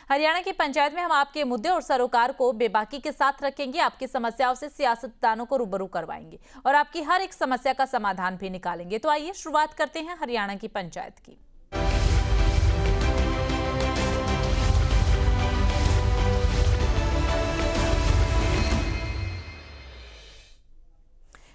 हरियाणा की पंचायत में हम आपके मुद्दे और सरोकार को बेबाकी के साथ रखेंगे, आपकी समस्याओं से सियासतदानों को रूबरू करवाएंगे और आपकी हर एक समस्या का समाधान भी निकालेंगे। तो आइए शुरुआत करते हैं हरियाणा की पंचायत की।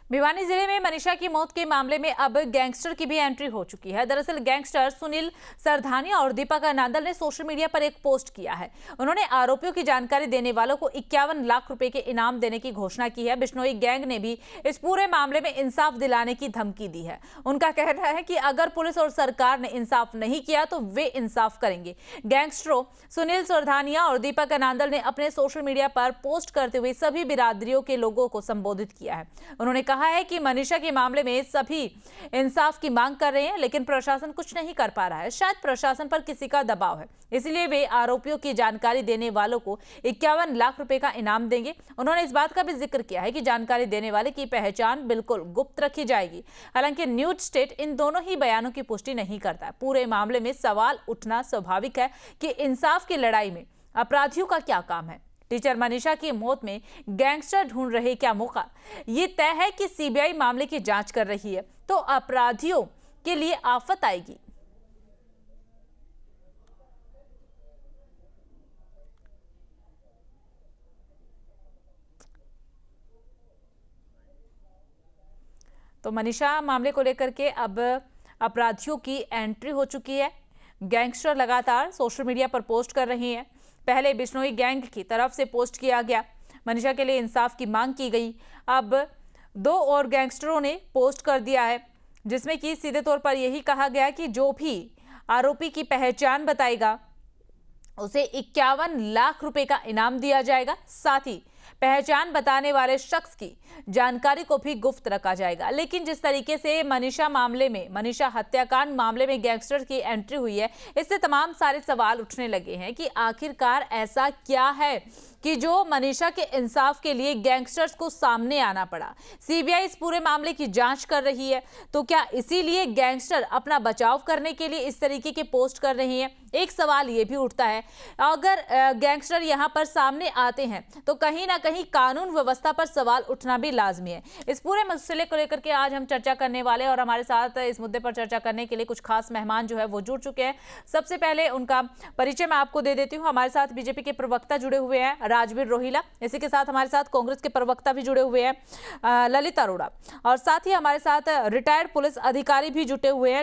भिवानी जिले में मनीषा की मौत के मामले में अब गैंगस्टर की भी एंट्री हो चुकी है। दरअसल गैंगस्टर सुनील सरधानिया और दीपक नांदल ने सोशल मीडिया पर एक पोस्ट किया है। उन्होंने आरोपियों की जानकारी देने वालों को 51 लाख रुपए के इनाम देने की घोषणा की है। बिश्नोई गैंग ने भी इस पूरे मामले में इंसाफ दिलाने की धमकी दी है। उनका कहना है कि अगर पुलिस और सरकार ने इंसाफ नहीं किया तो वे इंसाफ करेंगे। गैंगस्टरों सुनील सरधानिया और दीपक नांदल ने अपने सोशल मीडिया पर पोस्ट करते हुए सभी बिरादरियों के लोगों को संबोधित किया है। उन्होंने कहा है कि मनीषा के मामले में सभी इंसाफ की मांग कर रहे हैं, लेकिन प्रशासन कुछ नहीं कर पा रहा है। शायद प्रशासन पर किसी का दबाव है, इसलिए वे आरोपियों की जानकारी देने वालों को 51 लाख रुपए का इनाम देंगे। उन्होंने इस बात का भी जिक्र किया है कि जानकारी देने वाले की पहचान बिल्कुल गुप्त रखी जाएगी। हालांकि न्यूज स्टेट इन दोनों ही बयानों की पुष्टि नहीं करता है। पूरे मामले में सवाल उठना स्वाभाविक है कि इंसाफ की लड़ाई में अपराधियों का क्या काम है। टीचर मनीषा की मौत में गैंगस्टर ढूंढ रहे क्या मौका? ये तय है कि सीबीआई मामले की जांच कर रही है, तो अपराधियों के लिए आफत आएगी। तो मनीषा मामले को लेकर के अब अपराधियों की एंट्री हो चुकी है। गैंगस्टर लगातार सोशल मीडिया पर पोस्ट कर रहे हैं। पहले बिश्नोई गैंग की तरफ से पोस्ट किया गया, मनीषा के लिए इंसाफ की मांग की गई। अब 2 और गैंगस्टरों ने पोस्ट कर दिया है, जिसमें कि सीधे तौर पर यही कहा गया कि जो भी आरोपी की पहचान बताएगा उसे 51 लाख रुपए का इनाम दिया जाएगा। साथ ही पहचान बताने वाले शख्स की जानकारी को भी गुप्त रखा जाएगा। लेकिन जिस तरीके से मनीषा हत्याकांड मामले में गैंगस्टर की एंट्री हुई है, इससे तमाम सारे सवाल उठने लगे हैं कि आखिरकार ऐसा क्या है कि जो मनीषा के इंसाफ के लिए गैंगस्टर्स को सामने आना पड़ा। सीबीआई इस पूरे मामले की जांच कर रही है, तो क्या इसीलिए गैंगस्टर अपना बचाव करने के लिए इस तरीके के पोस्ट कर रहे हैं? एक सवाल ये भी उठता है, अगर गैंगस्टर यहां पर सामने आते हैं तो कहीं ना कहीं कानून व्यवस्था पर सवाल उठना भी लाजमी है। इस पूरे मसले को लेकर के आज हम चर्चा करने वाले और हमारे साथ इस मुद्दे पर चर्चा करने के लिए कुछ खास मेहमान जो है वो जुड़ चुके हैं। सबसे पहले उनका परिचय मैं आपको दे देती हूँ। हमारे साथ बीजेपी के प्रवक्ता जुड़े हुए हैं राजवीर रोहिला, इसी के साथ हमारे साथ कांग्रेस के प्रवक्ता भी जुड़े हुए हैं ललित अरोड़ा, और साथ ही हमारे साथ रिटायर्ड पुलिस अधिकारी भी जुड़े हुए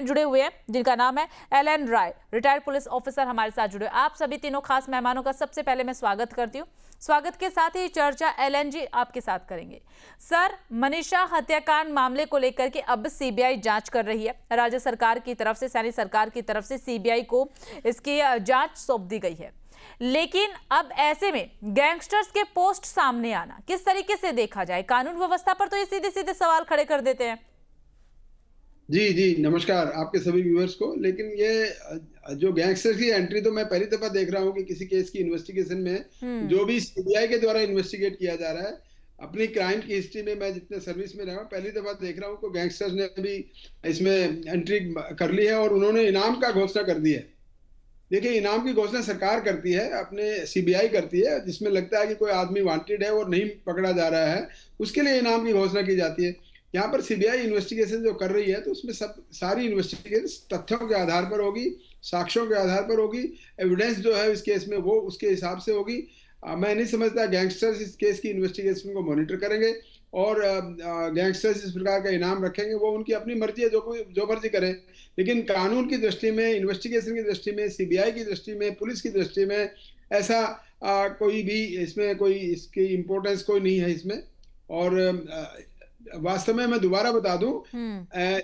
हैं जिनका नाम है एलएन राय, रिटायर्ड पुलिस ऑफिसर हमारे साथ जुड़े। आप सभी तीनों खास मेहमानों का सबसे पहले मैं स्वागत करती हूँ। स्वागत के साथ ही चर्चा एलएन जी आपके साथ करेंगे। सर, मनीषा हत्याकांड मामले को लेकर के अब सीबीआई जांच कर रही है। राज्य सरकार की तरफ से, सैनी सरकार की तरफ से सीबीआई को इसकी जांच सौंप दी गई है, लेकिन अब ऐसे में गैंगस्टर्स के पोस्ट सामने आना किस तरीके से देखा जाए? कानून व्यवस्था पर तो ये सीधे सीधे सवाल खड़े कर देते हैं। जी जी, नमस्कार आपके सभी व्यूअर्स को। लेकिन ये जो गैंगस्टर की एंट्री तो मैं पहली दफा देख रहा हूँ कि किसी केस की इन्वेस्टिगेशन में जो भी सीबीआई के द्वारा इन्वेस्टिगेट किया जा रहा है। अपनी क्राइम की हिस्ट्री में मैं जितने सर्विस में रहा हूँ पहली दफा देख रहा हूँ कि गैंगस्टर्स ने भी इसमें एंट्री कर ली है और उन्होंने इनाम का घोषणा कर दी है। देखिए, इनाम की घोषणा सरकार करती है, अपने सीबीआई करती है, जिसमें लगता है कि कोई आदमी वांटेड है और नहीं पकड़ा जा रहा है, उसके लिए इनाम की घोषणा की जाती है। यहाँ पर सीबीआई इन्वेस्टिगेशन जो कर रही है तो उसमें सब सारी इन्वेस्टिगेशन तथ्यों के आधार पर होगी, साक्ष्यों के आधार पर होगी, एविडेंस जो है इस केस में वो उसके हिसाब से होगी। मैं नहीं समझता गैंगस्टर्स इस केस की इन्वेस्टिगेशन को मॉनिटर करेंगे और गैंगस्टर्स इस प्रकार का इनाम रखेंगे। वो उनकी अपनी मर्जी है, जो मर्जी करें। लेकिन कानून की दृष्टि में, इन्वेस्टिगेशन की दृष्टि में, सीबीआई की दृष्टि में, पुलिस की दृष्टि में ऐसा कोई भी इसमें कोई इसकी इम्पोर्टेंस कोई नहीं है इसमें। और वास्तव में मैं दोबारा बता दूं,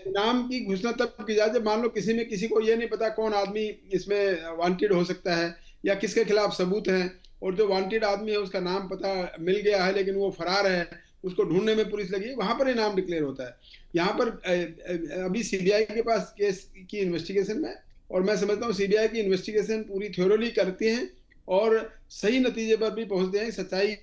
इनाम की घोषणा तब की जाए जब मान लो किसी को ये नहीं पता कौन आदमी इसमें वांटेड हो सकता है या किसके खिलाफ सबूत हैं, और जो वांटेड आदमी है उसका नाम पता मिल गया है लेकिन वो फरार है, उसको ढूंढने में पुलिस लगी है, वहां पर इनाम डिक्लेयर होता है। यहाँ पर अभी सीबीआई के पास केस की इन्वेस्टिगेशन में, और मैं समझता हूँ सीबीआई की इन्वेस्टिगेशन पूरी थ्योरली करती हैं और सही नतीजे पर भी पहुंचते हैं। सच्चाई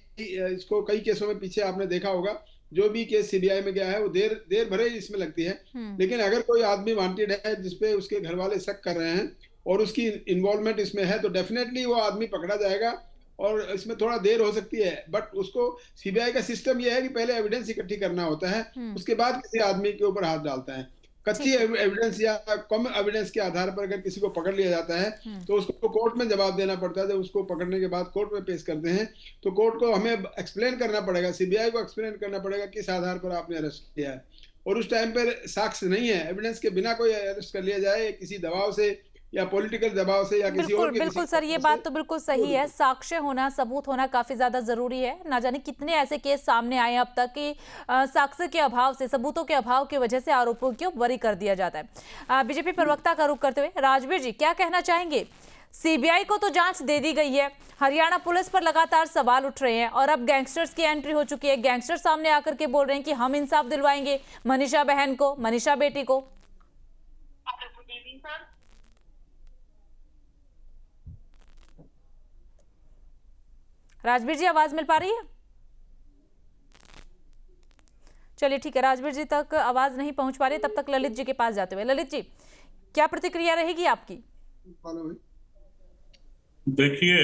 इसको कई केसों में पीछे आपने देखा होगा, जो भी केस सीबीआई में गया है वो देर भरे इसमें लगती है। लेकिन अगर कोई आदमी वांटेड है जिसपे उसके घर वाले शक कर रहे हैं और उसकी इन्वॉल्वमेंट इसमें है तो डेफिनेटली वो आदमी पकड़ा जाएगा। और इसमें थोड़ा देर हो सकती है, बट उसको सीबीआई का सिस्टम ये है कि पहले एविडेंस इकट्ठी करना होता है, उसके बाद किसी आदमी के ऊपर हाथ डालता है। कच्ची ठीक है। एविडेंस या कम एविडेंस के आधार पर अगर किसी को पकड़ लिया जाता है तो उसको कोर्ट में जवाब देना पड़ता है। जब उसको पकड़ने के बाद कोर्ट में पेश करते हैं तो कोर्ट को हमें एक्सप्लेन करना पड़ेगा, सीबीआई को एक्सप्लेन करना पड़ेगा किस आधार पर आपने अरेस्ट किया है। और उस टाइम पर साक्ष्य नहीं है, एविडेंस के बिना कोई अरेस्ट कर लिया जाए किसी दबाव से या पॉलिटिकल दबाव से या किसी बिल्कुल और के बिल्कुल सर, ये बात तो बिल्कुल सही है। साक्ष्य होना, सबूत होना काफी ज्यादा जरूरी है। ना जाने कितने ऐसे केस सामने आए अब तक कि साक्ष्य के अभाव से, सबूतों के अभाव की वजह से आरोपियों को बरी कर दिया जाता है। बीजेपी प्रवक्ता का रुख करते हुए राजवीर जी क्या कहना चाहेंगे? सीबीआई को तो जांच दे दी गई है, हरियाणा पुलिस पर लगातार सवाल उठ रहे हैं और अब गैंगस्टर्स की एंट्री हो चुकी है। गैंगस्टर सामने आकर के बोल रहे हैं कि हम इंसाफ दिलवाएंगे मनीषा बहन को, मनीषा बेटी को। राजवीर जी आवाज मिल पा रही है? चलिए ठीक है, राजवीर जी तक आवाज नहीं पहुंच पा रही, तब तक ललित जी के पास जाते हुए, ललित जी क्या प्रतिक्रिया रहेगी आपकी? देखिए,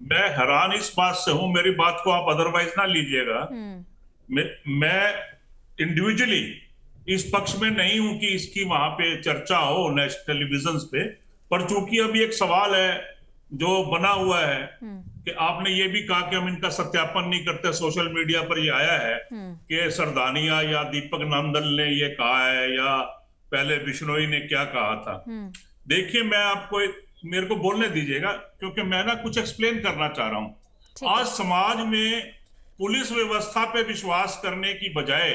मैं हैरान इस बात से हूं, मेरी बात को आप अदरवाइज ना लीजिएगा। मैं इंडिविजुअली इस पक्ष में नहीं हूं कि इसकी वहां पे चर्चा हो नेशनल टेलीविजन पे, पर चूंकि अभी एक सवाल है जो बना हुआ है कि आपने ये भी कहा कि हम इनका सत्यापन नहीं करते, सोशल मीडिया पर ये आया है कि सरदानिया या दीपक नंदन ने ये कहा है या पहले बिश्नोई ने क्या कहा था। देखिए, मैं आपको मेरे को बोलने दीजिएगा क्योंकि मैं ना कुछ एक्सप्लेन करना चाह रहा हूं। आज समाज में पुलिस व्यवस्था पे विश्वास करने की बजाय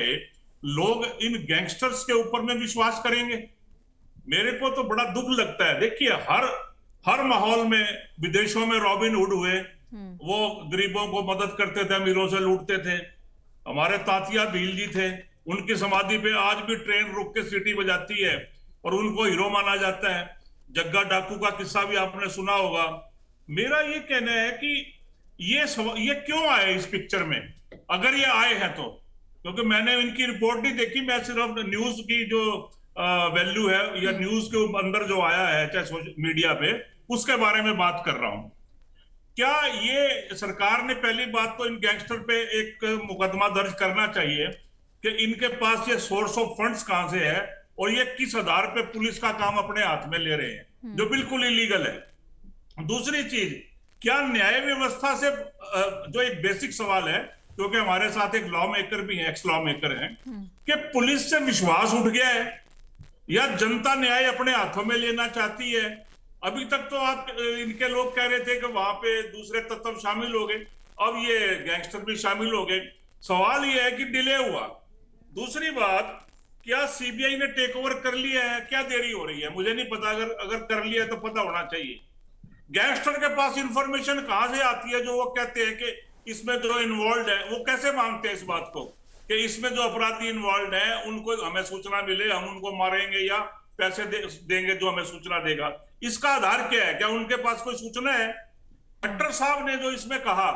लोग इन गैंगस्टर्स के ऊपर में विश्वास करेंगे। मेरे को तो बड़ा दुख लगता है। देखिए, हर माहौल में, विदेशों में रॉबिन हुड हुए, वो गरीबों को मदद करते थे, अमीरों से लूटते थे। हमारे तात्या भील जी थे, उनकी समाधि पे आज भी ट्रेन रुक के सीटी बजाती है और उनको हीरो माना जाता है। जग्गा डाकू का किस्सा भी आपने सुना होगा। मेरा ये कहना है कि ये क्यों आए इस पिक्चर में, अगर ये आए हैं तो, क्योंकि मैंने इनकी रिपोर्ट नहीं देखी, मैं सिर्फ न्यूज की जो वैल्यू है या न्यूज के अंदर जो आया है चाहे मीडिया पे, उसके बारे में बात कर रहा हूं। क्या ये सरकार ने पहली बात तो इन गैंगस्टर पे एक मुकदमा दर्ज करना चाहिए कि इनके पास ये सोर्स ऑफ फंड्स कहां से है और ये किस आधार पे पुलिस का काम अपने हाथ में ले रहे हैं, जो बिल्कुल इलीगल है। दूसरी चीज, क्या न्याय व्यवस्था से, जो एक बेसिक सवाल है, क्योंकि हमारे साथ एक लॉ मेकर भी है, एक्स लॉ मेकर हैं, कि पुलिस से विश्वास उठ गया है या जनता न्याय अपने हाथों में लेना चाहती है। अभी तक तो आप इनके लोग कह रहे थे कि वहां पे दूसरे तत्व शामिल हो गए, अब ये गैंगस्टर भी शामिल हो गए। सवाल ये है कि डिले हुआ। दूसरी बात, क्या सीबीआई ने टेक ओवर कर लिया है? क्या देरी हो रही है? मुझे नहीं पता, अगर कर लिया है तो पता होना चाहिए। गैंगस्टर के पास इंफॉर्मेशन कहां से आती है जो वो कहते हैं कि इसमें जो इन्वॉल्व है, वो कैसे मानते हैं इस बात को कि इसमें जो अपराधी इन्वॉल्व है उनको हमें सूचना मिले, हम उनको मारेंगे या पैसे देंगे जो हमें सूचना देगा? इसका आधार क्या है? क्या उनके पास कोई सूचना है? खट्टर साहब ने जो इसमें कहा,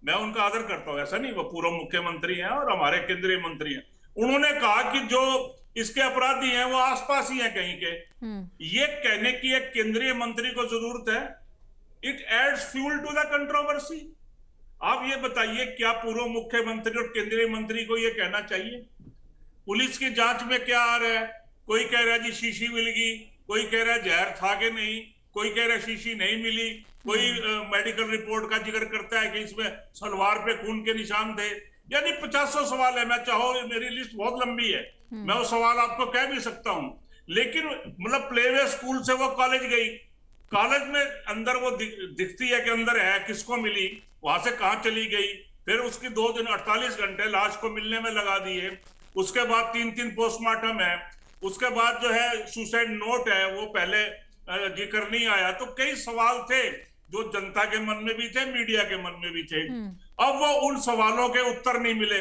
मैं उनका आदर करता हूं, ऐसा नहीं, वो पूर्व मुख्यमंत्री हैं और हमारे केंद्रीय मंत्री हैं। उन्होंने कहा कि जो इसके अपराधी हैं वो आसपास ही हैं कहीं के। ये कहने की एक केंद्रीय मंत्री को जरूरत है? It adds fuel to the controversy. आप ये बताइए, क्या पूर्व मुख्यमंत्री और केंद्रीय मंत्री को ये कहना चाहिए? पुलिस की जांच में क्या आ रहा है? कोई कह रहा है जी शीशी मिल गई, कोई कह रहा है जहर था कि नहीं, कोई कह रहा है शीशी नहीं मिली, कोई मेडिकल रिपोर्ट का जिक्र करता है कि इसमें सलवार पे खून के निशान थे। यानी 50 सवाल है। मैं चाहो, मेरी लिस्ट बहुत लंबी है, मैं वो सवाल आपको कह भी सकता हूं। लेकिन मतलब प्लेवे स्कूल से वो कॉलेज गई, कॉलेज में अंदर वो दिखती है कि अंदर है, किसको मिली, वहां से कहां चली गई, फिर उसकी 2 दिन 48 घंटे लाश को मिलने में लगा दिए, उसके बाद 3 पोस्टमार्टम है, उसके बाद जो है सुसाइड नोट है, वो पहले जिक्र नहीं आया। तो कई सवाल थे जो जनता के मन में भी थे, मीडिया के मन में भी थे। अब वो उन सवालों के उत्तर नहीं मिले।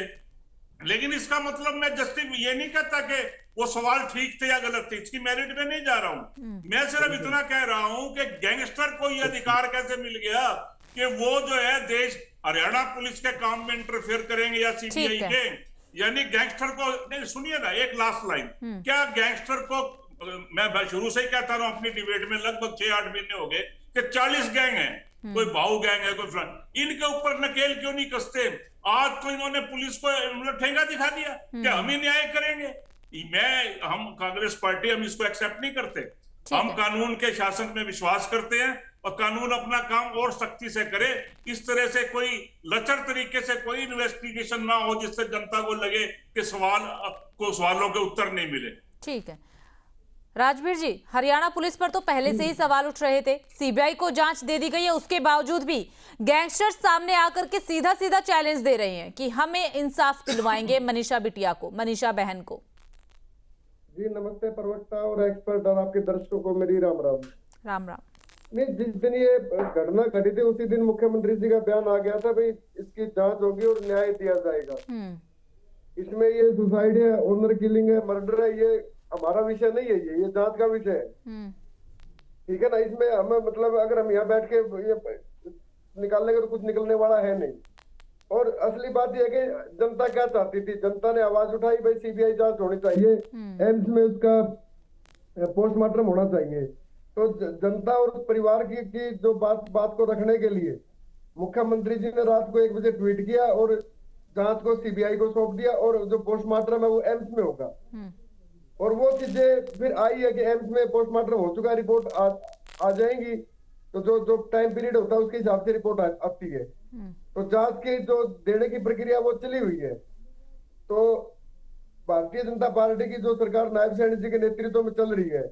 लेकिन इसका मतलब मैं ये नहीं कहता कि वो सवाल ठीक थे या गलत थे, इसकी मेरिट में नहीं जा रहा हूं। मैं सिर्फ इतना कह रहा हूं कि गैंगस्टर को यह अधिकार कैसे मिल गया कि वो जो है देश, हरियाणा पुलिस के काम में इंटरफेयर करेंगे या सीबीआई के। यानी गैंगस्टर को नहीं, सुनिए ना, एक लास्ट लाइन, क्या गैंगस्टर को मैं शुरू से ही कहता रहा अपनी डिबेट में, लगभग 6-8 महीने हो गए कि 40 गैंग है, कोई भाऊ गैंग है, कोई फ्रंट, इनके ऊपर नकेल क्यों नहीं कसते? आज तो इन्होंने पुलिस को ठेंगा दिखा दिया कि हम ही न्याय करेंगे। हम कांग्रेस पार्टी, हम इसको एक्सेप्ट नहीं करते। हम कानून के शासन में विश्वास करते हैं और कानून अपना काम और सख्ती से करे। इस तरह से कोई लचर तरीके से कोई इन्वेस्टिगेशन ना हो जिससे जनता को लगे कि सवालों के उत्तर नहीं मिले। ठीक है राजवीर जी, हरियाणा पुलिस पर तो पहले से ही सवाल उठ रहे थे, सीबीआई को जांच दे दी गई है, उसके बावजूद भी गैंगस्टर्स सामने आकर के सीधा सीधा चैलेंज दे रहे हैं कि हमें इंसाफ दिलवाएंगे मनीषा बिटिया को, मनीषा बहन को। जी नमस्ते प्रवक्ता और एक्सपर्ट और आपके दर्शकों को मेरी राम राम। राम राम। नहीं, जिस दिन ये घटना घटी थी उसी दिन मुख्यमंत्री जी का बयान आ गया था, भाई इसकी जांच होगी और न्याय दिया जाएगा। इसमें ये सुसाइड है, ऑनर किलिंग है, मर्डर है, ये हमारा विषय नहीं है, ये जांच का विषय है। ठीक है ना, इसमें हमें मतलब अगर हम यहाँ बैठ के ये निकाल लेंगे तो कुछ निकलने वाला है नहीं। और असली बात यह है कि जनता क्या चाहती थी, जनता ने आवाज उठाई भाई सीबीआई जांच होनी चाहिए, एम्स में उसका पोस्टमार्टम होना चाहिए। तो जनता और परिवार की जो बात को रखने के लिए मुख्यमंत्री जी ने रात को 1 बजे ट्वीट किया और जांच को सीबीआई को सौंप दिया और जो पोस्टमार्टम है वो एम्स में होगा। और वो चीजें फिर आई है कि एम्स में पोस्टमार्टम हो चुका है, रिपोर्ट आ जाएंगी, तो जो टाइम पीरियड होता है उसके हिसाब से रिपोर्ट आती है। तो जांच की जो देने की प्रक्रिया वो चली हुई है। तो भारतीय जनता पार्टी की जो सरकार नायब सैनी जी के नेतृत्व में चल रही है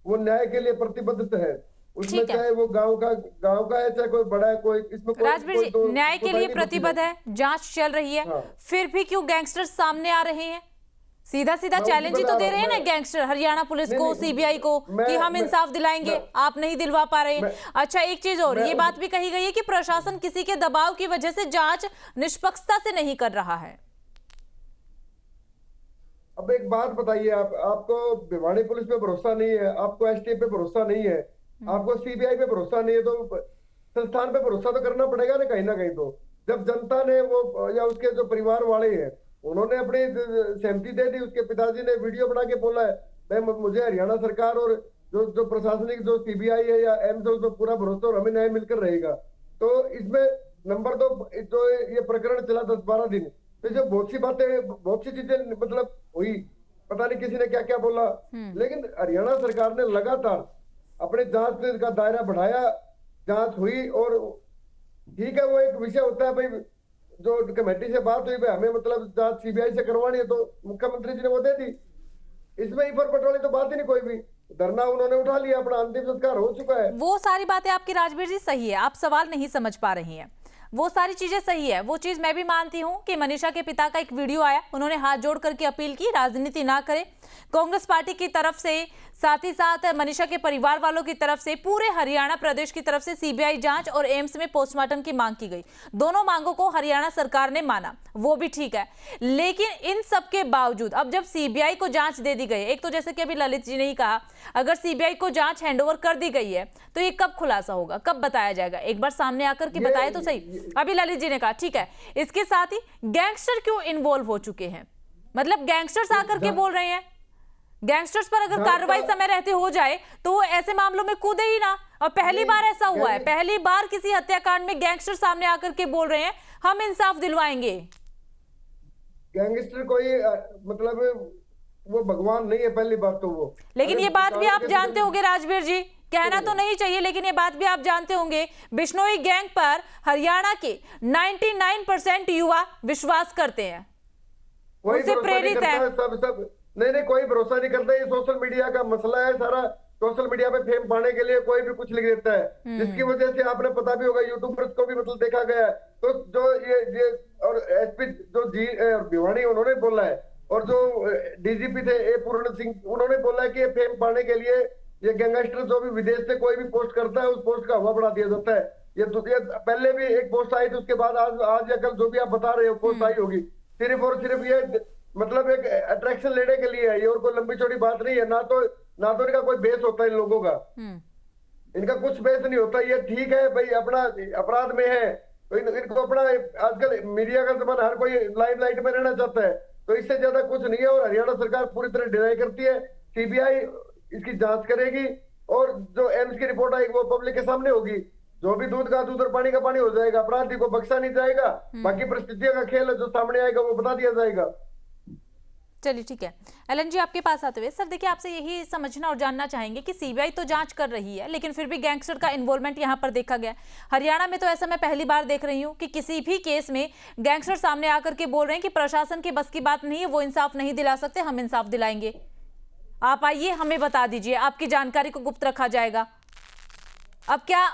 वो न्याय के लिए प्रतिबद्ध है। उसमें चाहे वो गांव का है चाहे कोई बड़ा है, कोई इसमें राजवीर जी, न्याय के लिए प्रतिबद्ध है, जांच चल रही है, फिर भी क्यों गैंगस्टर्स सामने आ रहे हैं? सीधा सीधा चैलेंज ही तो दे रहे हैं ना गैंगस्टर हरियाणा पुलिस को, सीबीआई को कि हम इंसाफ दिलाएंगे, आप नहीं दिलवा पा रहे हैं। अच्छा एक चीज और, ये बात भी कही गई है कि प्रशासन किसी के दबाव की वजह से जांच निष्पक्षता से नहीं कर रहा है। अब एक बात बताइए, आपको भिवानी पुलिस पे भरोसा नहीं है, आपको एसटीएफ पे भरोसा नहीं है, आपको सीबीआई पे भरोसा नहीं है, तो संस्थान पे भरोसा तो करना पड़ेगा ना कहीं ना कहीं। तो जब जनता ने वो या उसके जो परिवार वाले हैं उन्होंने अपनी सहमति दे दी, उसके पिताजी ने वीडियो बना के बोला है मैं मुझे हरियाणा सरकार और जो प्रशासनिक जो सीबीआई है या एम्स है उसमें पूरा भरोसा और हमें न्याय मिलकर रहेगा। तो इसमें नंबर 2 जो ये प्रकरण चला 10-12 दिन, तो जो बहुत सी बातें, बहुत सी चीजें मतलब हुई, पता नहीं किसी ने क्या क्या बोला, लेकिन हरियाणा सरकार ने लगातार अपने जांच का दायरा बढ़ाया, जांच हुई। और ठीक है, वो एक विषय होता है भाई, जो कमेटी से बात हुई भाई हमें मतलब जांच सीबीआई से करवानी है, तो मुख्यमंत्री जी ने वो दे दी। इसमें ईफर पटवारी तो बात ही नहीं, कोई भी धरना उन्होंने उठा लिया, अपना अंतिम संस्कार हो चुका है। वो सारी बातें आपकी राजवीर जी सही है, आप सवाल नहीं समझ पा रही हैं, वो सारी चीजें सही है। वो चीज मैं भी मानती हूं कि मनीषा के पिता का एक वीडियो आया, उन्होंने हाथ जोड़ करके अपील की राजनीति ना करें। कांग्रेस पार्टी की तरफ से, साथ ही साथ मनीषा के परिवार वालों की तरफ से, पूरे हरियाणा प्रदेश की तरफ से सीबीआई जांच और एम्स में पोस्टमार्टम की मांग की गई। दोनों मांगों को हरियाणा सरकार ने माना, वो भी ठीक है। लेकिन इन सब के बावजूद अब जब सीबीआई को जांच दे दी गई, एक तो जैसे कि अभी ललित जी ने ही कहा, अगर सीबीआई को जांच हैंडओवर कर दी गई है तो ये कब खुलासा होगा, कब बताया जाएगा? एक बार सामने आकर के बताए तो सही। अभी ललित जी ने कहा ठीक है, इसके साथ ही गैंगस्टर क्यों इन्वॉल्व हो चुके हैं? मतलब गैंगस्टर्स आकर के बोल रहे हैं, गैंगस्टर्स पर अगर कार्रवाई समय रहते हो जाए तो वो ऐसे मामलों में कूदे ही ना। और पहली बार ऐसा हुआ है, पहली बार किसी हत्याकांड में गैंगस्टर सामने आकर के बोल रहे हैं हम इंसाफ दिलवाएंगे। गैंगस्टर कोई मतलब वो भगवान नहीं है, पहली बात तो वो। लेकिन ये बात भी आप जानते होंगे राजवीर जी, कहना तो नहीं चाहिए लेकिन ये बात भी आप जानते होंगे, बिश्नोई गैंग पर हरियाणा के 99% युवा विश्वास करते हैं, उससे प्रेरित है। सब नहीं, कोई भरोसा नहीं करता। ये सोशल मीडिया का मसला है सारा। सोशल मीडिया पे फेम पाने के लिए कोई भी कुछ लिख देता है, जिसकी वजह से आपने पता भी होगा यूट्यूबर्स को भी मतलब देखा गया है। तो जो ये और एसपी जो जी भिवानी उन्होंने बोला है, और जो डीजीपी थे ए पूर्ण सिंह, उन्होंने बोला है कि ये फेम पाने के लिए ये गैंगस्टर जो भी विदेश से कोई भी पोस्ट करता है उस पोस्ट का हवा बढ़ा दिया जाता है। ये पहले भी एक पोस्ट आई थी, उसके बाद आज या कल जो भी आप बता रहे हो पोस्ट आई होगी, सिर्फ और सिर्फ ये मतलब एक अट्रैक्शन लेने के लिए है ये, और कोई लंबी चौड़ी बात नहीं है। ना तो इनका कोई बेस होता है इन लोगों का, इनका कुछ बेस नहीं होता। ये ठीक है भाई, अपना अपराध में है तो इनको अपना, आजकल मीडिया का जमाना, हर कोई लाइमलाइट में रहना चाहता है, तो इससे ज्यादा कुछ नहीं है। और हरियाणा सरकार पूरी तरह डिनाई करती है। सीबीआई इसकी जांच करेगी और जो एम्स की रिपोर्ट आएगी वो पब्लिक के सामने होगी। जो भी दूध का दूध और पानी का पानी हो जाएगा, अपराधी को बख्शा नहीं जाएगा। बाकी परिस्थितियों का खेल है, जो सामने आएगा वो बता दिया जाएगा। चलिए ठीक है। एलन जी आपके पास आते हुए सर देखिए, आपसे यही समझना और जानना चाहेंगे कि सीबीआई तो जांच कर रही है, लेकिन फिर भी गैंगस्टर का इन्वॉल्वमेंट यहां पर देखा गया। हरियाणा में तो ऐसा मैं पहली बार देख रही हूं कि किसी भी केस में गैंगस्टर सामने आकर के बोल रहे हैं कि प्रशासन के बस की बात नहीं है, वो इंसाफ नहीं दिला सकते, हम इंसाफ दिलाएंगे। आप आइए, हमें बता दीजिए, आपकी जानकारी को गुप्त रखा जाएगा। अब क्या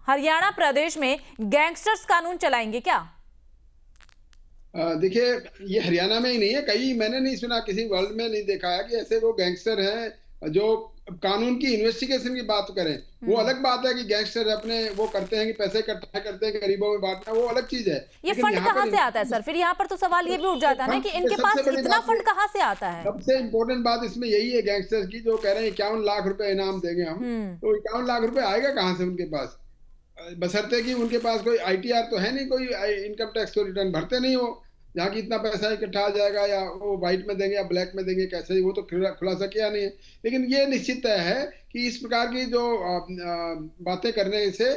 हरियाणा प्रदेश में गैंगस्टर्स कानून चलाएंगे क्या? देखिए, ये हरियाणा में ही नहीं है, कहीं मैंने नहीं सुना, किसी वर्ल्ड में नहीं देखा है कि ऐसे वो गैंगस्टर हैं जो कानून की इन्वेस्टिगेशन की बात करें। वो अलग बात है कि गैंगस्टर अपने वो करते हैं कि पैसे इकट्ठा करते हैं, गरीबों में बांटना, वो अलग चीज है। ये फंड कहाँ से आता है सर? फिर यहाँ पर तो सवाल ये भी उठ जाता है ना कि इनके पास इतना फंड कहाँ से आता है? सबसे इम्पोर्टेंट बात इसमें यही है गैंगस्टर्स की, जो कह रहे हैं 51 लाख रुपए इनाम देंगे हम, तो 51 लाख रुपए आएगा कहाँ से उनके पास? बशर्ते कि उनके पास कोई ITR तो है नहीं, कोई इनकम टैक्स तो रिटर्न भरते नहीं हो, जहाँ की इतना पैसा इकट्ठा आ जाएगा, या वो व्हाइट में देंगे या ब्लैक में देंगे, कैसे, वो तो खुलासा किया नहीं है। लेकिन ये निश्चित तय है कि इस प्रकार की जो बातें करने से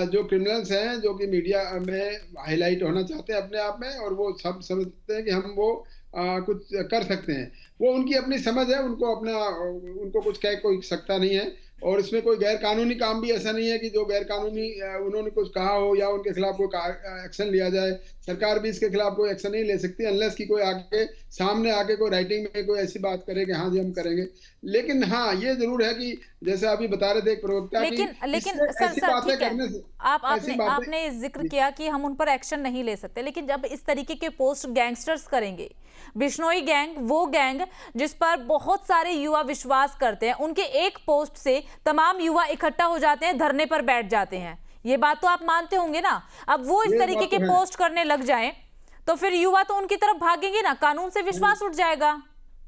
जो क्रिमिनल्स हैं, जो कि मीडिया में हाईलाइट होना चाहते हैं अपने आप में, और वो सब समझते हैं कि हम वो कुछ कर सकते हैं, वो उनकी अपनी समझ है, उनको कुछ कह कोई सकता नहीं है। और इसमें कोई गैर कानूनी काम भी ऐसा नहीं है कि जो गैर कानूनी उन्होंने कुछ कहा हो या उनके खिलाफ कोई एक्शन लिया जाए। सरकार भी इसके खिलाफ कोई एक्शन नहीं ले सकती अनलेस कि कोई आके सामने आके कोई राइटिंग में कोई ऐसी बात करे कि हाँ जी हम करेंगे। लेकिन हाँ, ये जरूर है कि जैसे अभी बता रहे थे एक प्रवक्ता, लेकिन सर ठीक है, आपने जिक्र किया कि हम उन पर एक्शन नहीं ले सकते, लेकिन जब इस तरीके के पोस्ट गैंगस्टर्स करेंगे, बिश्नोई गैंग वो गैंग जिस पर बहुत सारे युवा विश्वास करते हैं, उनके एक पोस्ट से तमाम युवा इकट्ठा हो जाते हैं, धरने पर बैठ जाते हैं, ये बात तो आप मानते होंगे ना। अब वो इस तरीके के पोस्ट करने लग जाएं तो फिर युवा तो उनकी तरफ भागेंगे ना, कानून से विश्वास उठ जाएगा।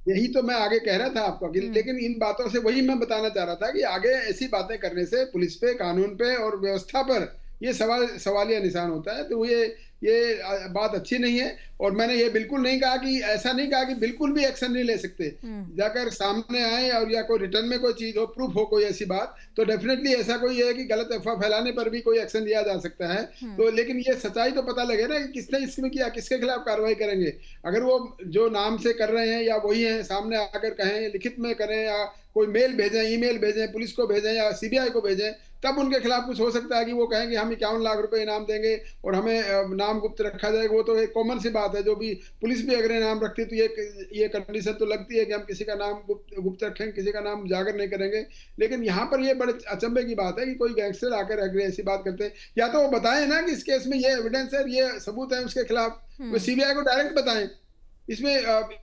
यही तो मैं आगे कह रहा था आपको, लेकिन इन बातों से वही मैं बताना चाह रहा था कि आगे ऐसी बातें करने से पुलिस पे, कानून पे और व्यवस्था पर ये सवालिया निशान होता है। तो ये बात अच्छी नहीं है। और मैंने ये बिल्कुल नहीं कहा कि, ऐसा नहीं कहा कि बिल्कुल भी एक्शन नहीं ले सकते। जाकर सामने आए और या कोई रिटर्न में कोई चीज हो, प्रूफ हो कोई ऐसी बात, तो डेफिनेटली ऐसा कोई है कि गलत अफवाह फैलाने पर भी कोई एक्शन लिया जा सकता है। तो लेकिन ये सच्चाई तो पता लगे ना कि किसने इसमें किया, किसके खिलाफ कार्रवाई करेंगे। अगर वो जो नाम से कर रहे हैं या वही है, सामने आकर कहें, लिखित में करें, या कोई मेल भेजें, ईमेल भेजें, पुलिस को भेजें या CBI को भेजें, तब उनके खिलाफ कुछ हो सकता है कि वो कहेंगे हम 51 लाख रुपए इनाम देंगे और हमें नाम गुप्त रखा जाएगा। वो तो एक कॉमन सी बात है, जो भी पुलिस भी अगर इनाम रखती है तो ये कंडीशन तो लगती है कि हम किसी का नाम गुप्त रखेंगे, किसी का नाम उजागर नहीं करेंगे। लेकिन यहाँ पर ये बड़े अचंभे की बात है कि कोई गैंगस्टर आकर अगर ऐसी बात करते हैं, या तो वो बताएं ना कि इस केस में ये एविडेंस है, ये सबूत है उसके खिलाफ, वो CBI को डायरेक्ट बताएं। इसमें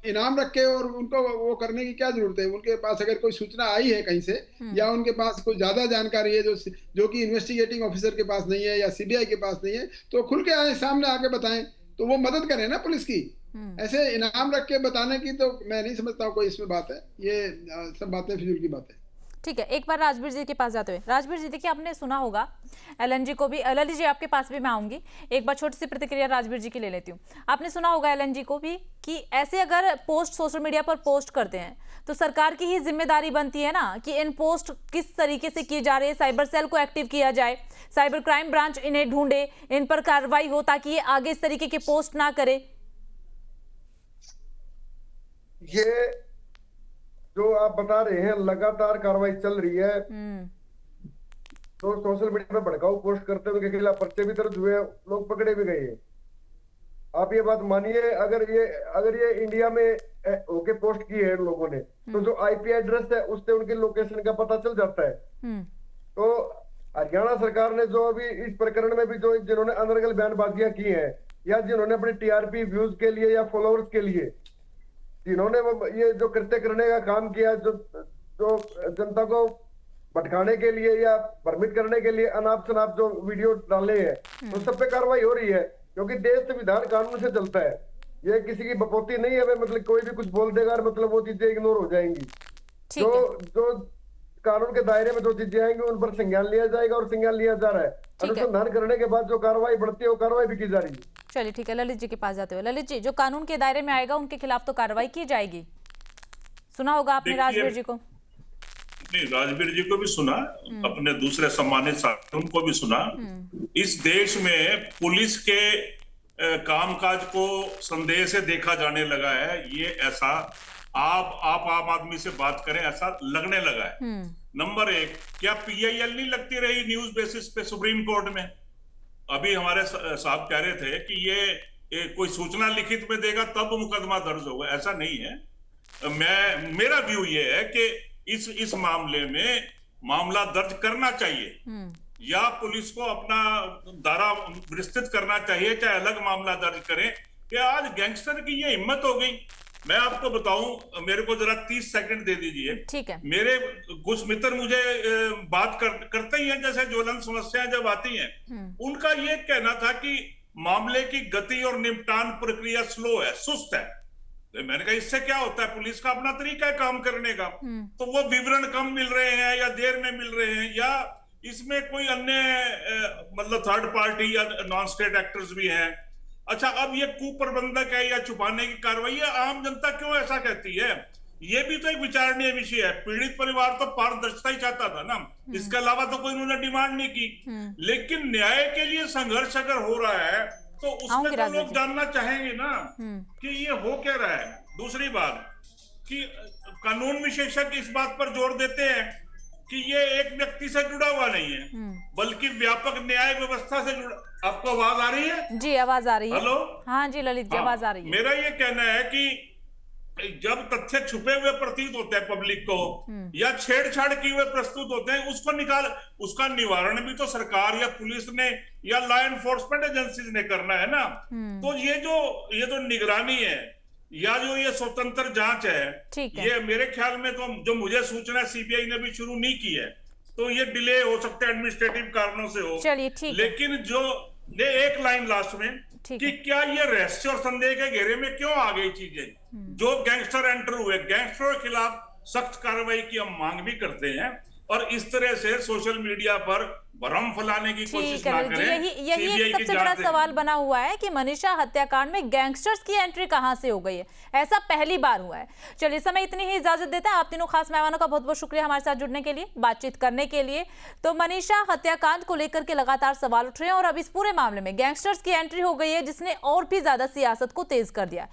इनाम रख के और उनको वो करने की क्या जरूरत है? उनके पास अगर कोई सूचना आई है कहीं से, या उनके पास कोई ज्यादा जानकारी है जो कि इन्वेस्टिगेटिंग ऑफिसर के पास नहीं है या CBI के पास नहीं है, तो खुल के आए, सामने आके बताएं, तो वो मदद करें ना पुलिस की। ऐसे इनाम रख के बताने की तो मैं नहीं समझता हूँ कोई इसमें बात है। ये सब बातें फिजूल की बातें। ठीक है, एक बार राजवीर जी के पास जाते हुए, राजवीर जी देखिए, आपने सुना होगा एलन जी को भी, एलन जी आपके पास भी मैं आऊंगी, एक बार छोटी सी प्रतिक्रिया राजवीर जी की ले लेती हूँ। आपने सुना होगा एलन जी को भी कि ऐसे अगर पोस्ट सोशल मीडिया पर पोस्ट करते हैं तो सरकार की ही जिम्मेदारी बनती है ना कि इन पोस्ट किस तरीके से किए जा रहे हैं, साइबर सेल को एक्टिव किया जाए, साइबर क्राइम ब्रांच इन्हें ढूंढे, इन पर कार्रवाई हो ताकि ये आगे इस तरीके के पोस्ट ना करे। ये जो आप बता रहे हैं, लगातार कार्रवाई चल रही है। तो सोशल मीडिया पे भड़काऊ पोस्ट करते हैं, उनके खिलाफ पर्चे भी दर्ज हुए, लोग पकड़े भी गए। आप ये बात मानिए, अगर ये इंडिया में होके पोस्ट की है लोगों ने, तो जो IP एड्रेस है उससे उनकी लोकेशन का पता चल जाता है। तो हरियाणा सरकार ने जो अभी इस प्रकरण में भी जो जिन्होंने अनर्गल बयानबाजियां की हैं, या जिन्होंने अपने TRP व्यूज के लिए या फॉलोअर्स के लिए जिन्होंने ये जो कृत्य करने का काम किया, जो जनता को भटकाने के लिए या भ्रमित करने के लिए अनाप शनाप जो वीडियो डाले हैं, तो सब पे कार्रवाई हो रही है, क्योंकि देश संविधान कानून से चलता है। ये किसी की बपोती नहीं है, मतलब कोई भी कुछ बोल देगा और मतलब वो चीजें इग्नोर हो जाएंगी। जो कानून के दायरे में जो चीजें आएंगी उन पर संज्ञान लिया जाएगा, और संज्ञान लिया जा रहा है। अनुसंधान करने के बाद जो कार्रवाई बढ़ती है वो कार्रवाई भी की जा रही है। चलिए ठीक है, ललित जी के पास जाते हुए, ललित जी, जो कानून के दायरे में आएगा उनके खिलाफ तो कार्रवाई की जाएगी, सुना होगा आपने राजवीर जी को। नहीं, राजवीर जी को भी सुना, अपने दूसरे सम्मानित साथी उनको भी सुना। इस देश में पुलिस के कामकाज को संदेह से देखा जाने लगा है। ये ऐसा आप आम आदमी से बात करें ऐसा लगने लगा है। नंबर एक, क्या PIL नहीं लगती रही न्यूज बेसिस पे सुप्रीम कोर्ट में? अभी हमारे साहब कह रहे थे कि ये कोई सूचना लिखित में देगा तब मुकदमा दर्ज होगा। ऐसा नहीं है। मेरा व्यू ये है कि इस मामले में मामला दर्ज करना चाहिए या पुलिस को अपना दायरा विस्तृत करना चाहिए, चाहे अलग मामला दर्ज करें। कि आज गैंगस्टर की ये हिम्मत हो गई। मैं आपको बताऊं, मेरे को जरा 30 सेकंड दे दीजिए। ठीक है। मेरे कुछ मित्र मुझे बात करते ही हैं, जैसे ज्वलंत समस्याएं जब आती हैं, उनका ये कहना था कि मामले की गति और निपटान प्रक्रिया स्लो है, सुस्त है। तो मैंने कहा इससे क्या होता है, पुलिस का अपना तरीका है काम करने का। तो वो विवरण कम मिल रहे हैं या देर में मिल रहे हैं, या इसमें कोई अन्य मतलब थर्ड पार्टी या नॉन स्टेट एक्टर्स भी हैं। अच्छा, अब ये कुप्रबंधक है या छुपाने की कार्रवाई है, आम जनता क्यों ऐसा कहती है? ये भी तो एक विचारणीय विषय है। पीड़ित परिवार तो पारदर्शिता ही चाहता था ना, इसके अलावा तो कोई उन्होंने डिमांड नहीं की। लेकिन न्याय के लिए संघर्ष अगर हो रहा है तो उसमें तो लोग जानना चाहेंगे ना कि ये हो क्या रहा है। दूसरी बात कि कानून विशेषज्ञ इस बात पर जोर देते हैं कि ये एक व्यक्ति से जुड़ा हुआ नहीं है, बल्कि व्यापक न्याय व्यवस्था से जुड़ा। आपको आवाज आ रही है? जी, आवाज आ रही है। हेलो, हाँ जी ललित जी, आवाज आ रही है। मेरा ये कहना है कि जब तथ्य छुपे हुए प्रतीत होते हैं पब्लिक को या छेड़छाड़ किए हुए प्रस्तुत होते हैं, उसको उसका निवारण भी तो सरकार या पुलिस ने या लॉ एनफोर्समेंट एजेंसीज ने करना है ना। तो ये जो निगरानी है या जो ये स्वतंत्र जांच है, ये मेरे ख्याल में तो जो मुझे सूचना CBI ने भी शुरू नहीं की है, तो ये डिले हो सकता है एडमिनिस्ट्रेटिव कारणों से हो। चलिए ठीक है। लेकिन जो ये एक लाइन लास्ट में कि क्या ये रहस्य और संदेह के घेरे में क्यों आ गई चीजें? जो गैंगस्टर एंटर हुए, गैंगस्टरों के खिलाफ सख्त कार्रवाई की हम मांग भी करते हैं, और इस तरह से सोशल मीडिया पर भ्रम फैलाने की कोशिश ना करें। यही एक सबसे बड़ा सवाल बना हुआ है कि मनीषा हत्याकांड में गैंगस्टर्स की एंट्री कहां से हो गई है। ऐसा पहली बार हुआ है। चलिए, समय इतनी ही इजाजत देता है। आप तीनों खास मेहमानों का बहुत बहुत शुक्रिया हमारे साथ जुड़ने के लिए, बातचीत करने के लिए। तो मनीषा हत्याकांड को लेकर के लगातार सवाल उठ रहे हैं और अब इस पूरे मामले में गैंगस्टर्स की एंट्री हो गई है, जिसने और भी ज्यादा सियासत को तेज कर दिया।